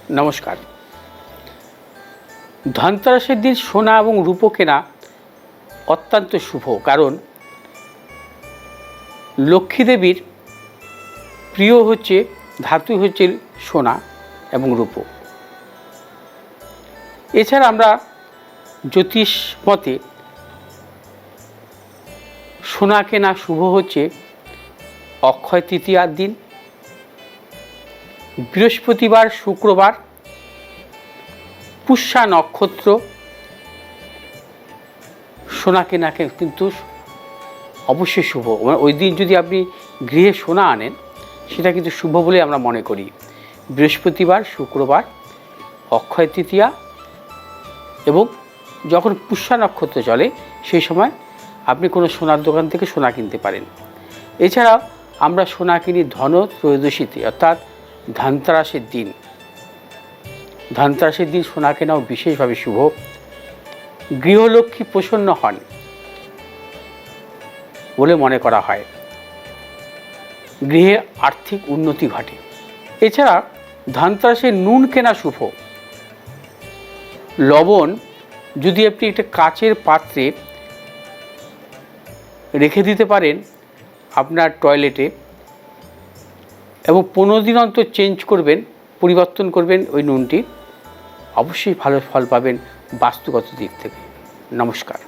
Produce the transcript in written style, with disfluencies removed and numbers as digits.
নমস্কার। ধনতেরাসের দিন সোনা এবং রূপো কেনা অত্যন্ত শুভ, কারণ লক্ষ্মী দেবীর প্রিয় ধাতু হচ্ছে সোনা এবং রূপো। এছাড়া আমরা জ্যোতিষ মতে সোনা কেনা শুভ হচ্ছে অক্ষয় তৃতীয়ার দিন, বৃহস্পতিবার, শুক্রবার, পুষ্যা নক্ষত্র সোনা কেনাকে কিন্তু অবশ্যই শুভ। ওই দিন যদি আপনি গৃহে সোনা আনেন সেটা কিন্তু শুভ বলে আমরা মনে করি। বৃহস্পতিবার, শুক্রবার, অক্ষয় তৃতীয়া এবং যখন পুষ্যা নক্ষত্র চলে সেই সময় আপনি কোনো সোনার দোকান থেকে সোনা কিনতে পারেন। এছাড়াও আমরা সোনা কিনি ধনত্রয়োদশীতে, অর্থাৎ ধনতেরাসের দিন। ধনতেরাসের দিন সোনা কেনাও বিশেষভাবে শুভ। গৃহলক্ষ্মী প্রসন্ন হন বলে মনে করা হয়, গৃহে আর্থিক উন্নতি ঘটে। এছাড়া ধনতেরাসে নুন কেনা শুভ। লবণ যদি আপনি একটা কাচের পাত্রে রেখে দিতে পারেন আপনার টয়লেটে, এবং 15 দিন অন্তর চেঞ্জ করবেন, পরিবর্তন করবেন ওই নুনটি, অবশ্যই ভালো ফল পাবেন বাস্তুগত দিক থেকে। নমস্কার।